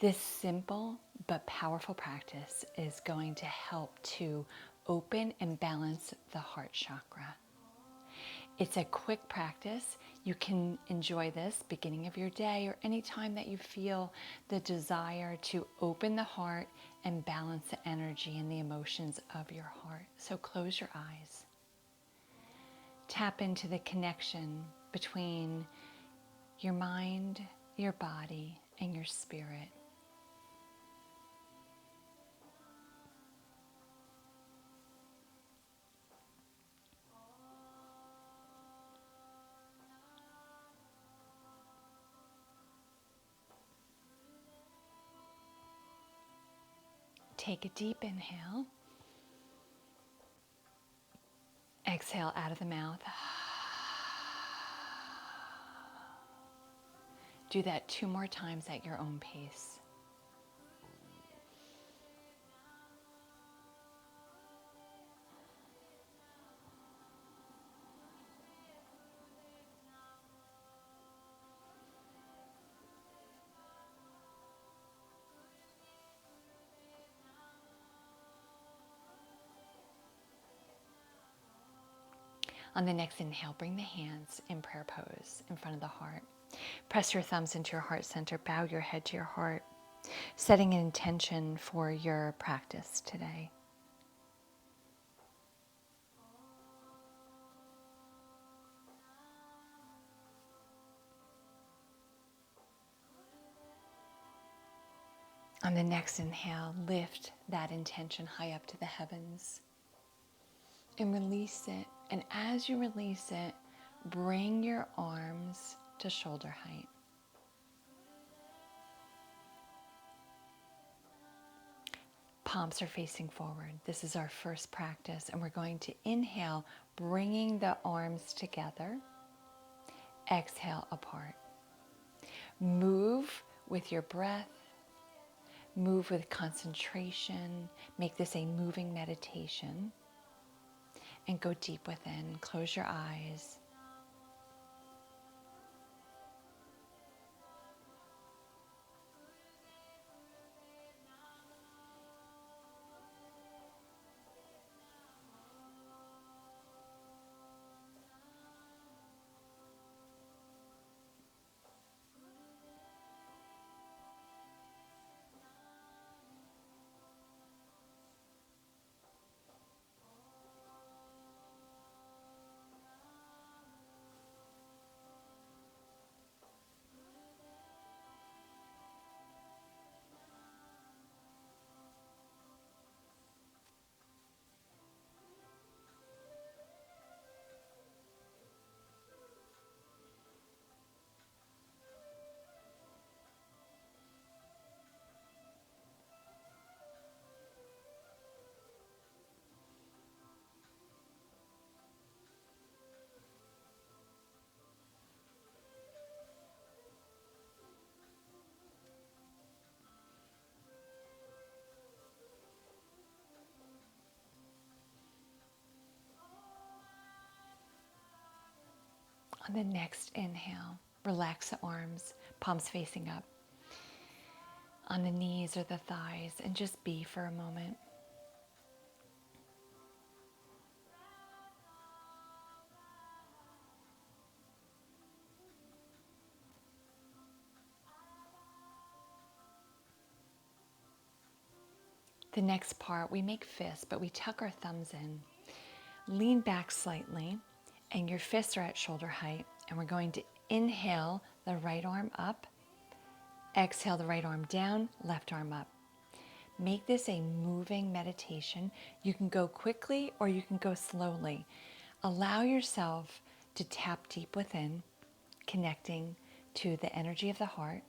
This simple but powerful practice is going to help to open and balance the heart chakra. It's a quick practice. You can enjoy this beginning of your day or any time that you feel the desire to open the heart and balance the energy and the emotions of your heart. So close your eyes. Tap into the connection between your mind, your body, and your spirit. Take a deep inhale. Exhale out of the mouth. Do that 2 more times at your own pace. On the next inhale, bring the hands in prayer pose in front of the heart. Press your thumbs into your heart center. Bow your head to your heart, setting an intention for your practice today. On the next inhale, lift that intention high up to the heavens and release it. And as you release it, bring your arms to shoulder height. Palms are facing forward. This is our first practice, and we're going to inhale, bringing the arms together. Exhale apart. Move with your breath. Move with concentration. Make this a moving meditation. And go deep within. Close your eyes. On the next inhale, relax the arms, palms facing up, on the knees or the thighs, and just be for a moment. The next part, we make fists, but we tuck our thumbs in. Lean back slightly, and your fists are at shoulder height, and we're going to inhale the right arm up, exhale the right arm down, left arm up. Make this a moving meditation. You can go quickly or you can go slowly. Allow yourself to tap deep within, connecting to the energy of the heart.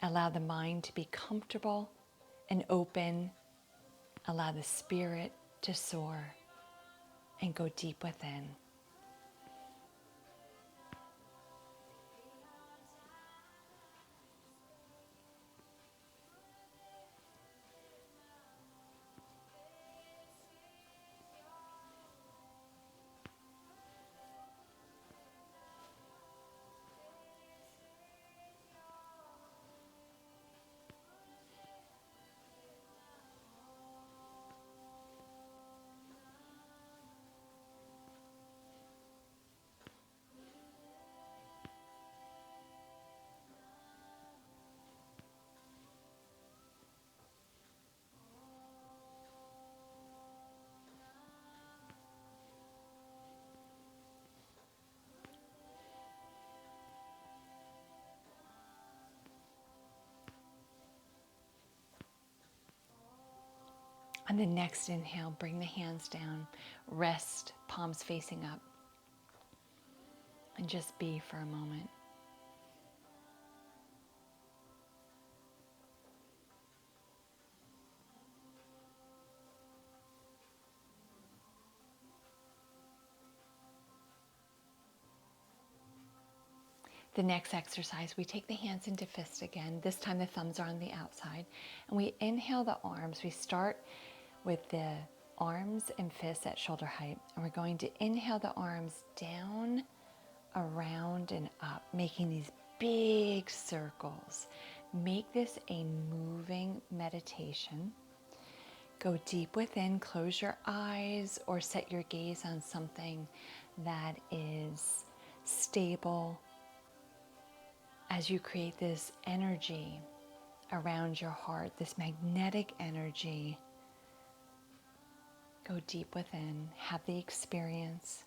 Allow the mind to be comfortable and open. Allow the spirit to soar and go deep within. On the next inhale, bring the hands down, rest, palms facing up, and just be for a moment. The next exercise, we take the hands into fist again. This time the thumbs are on the outside. And we inhale the arms. We start with the arms and fists at shoulder height. And we're going to inhale the arms down, around, and up, making these big circles. Make this a moving meditation. Go deep within, close your eyes, or set your gaze on something that is stable, as you create this energy around your heart, this magnetic energy. Go deep within, have the experience.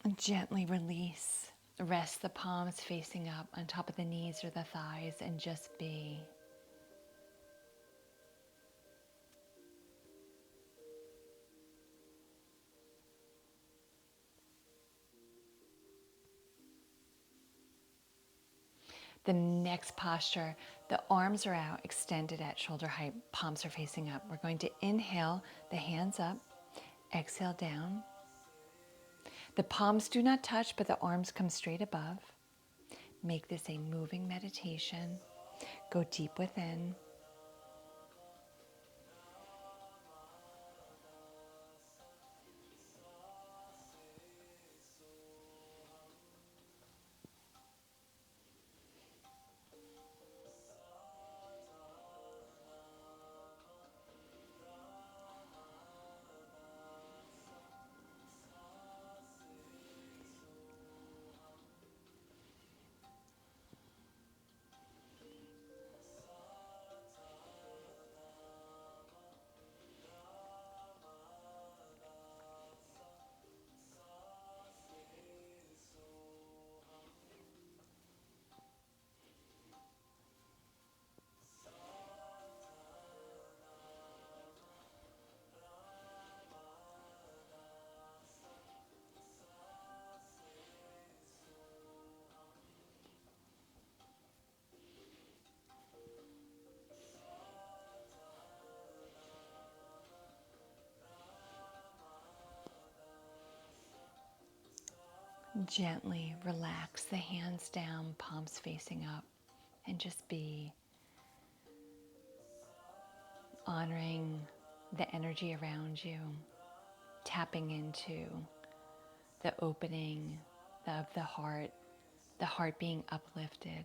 And gently release. Rest the palms facing up on top of the knees or the thighs and just be. The next posture, the arms are out, extended at shoulder height, palms are facing up. We're going to inhale the hands up, exhale down. The palms do not touch, but the arms come straight above. Make this a moving meditation. Go deep within. Gently relax the hands down, palms facing up, and just be honoring the energy around you, tapping into the opening of the heart, the heart being uplifted,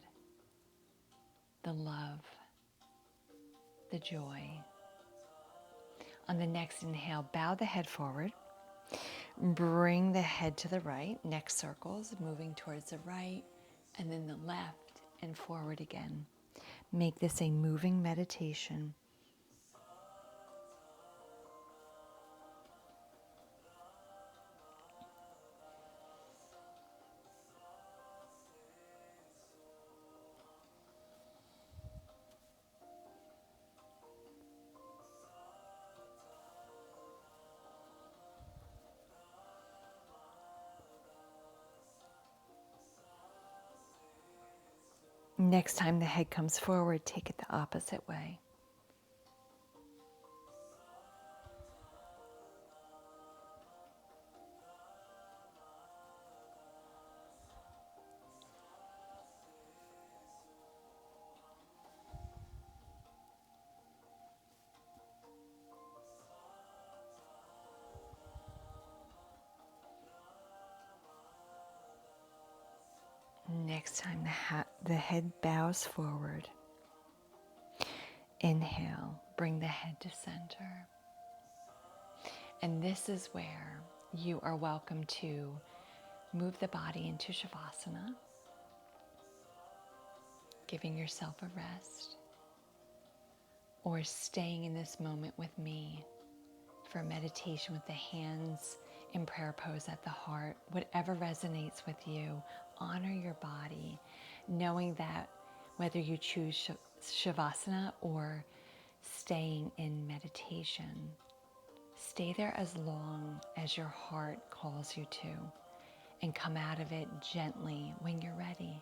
the love, the joy. On the next inhale, bow the head forward. Bring the head to the right, neck circles, moving towards the right, and then the left and forward again. Make this a moving meditation. Next time the head comes forward, take it the opposite way. Next time the head bows forward. Inhale, bring the head to center. And this is where you are welcome to move the body into Shavasana, giving yourself a rest, or staying in this moment with me for meditation with the hands in prayer pose at the heart. Whatever resonates with you, honor your body, knowing that whether you choose Shavasana or staying in meditation, stay there as long as your heart calls you to, and come out of it gently when you're ready.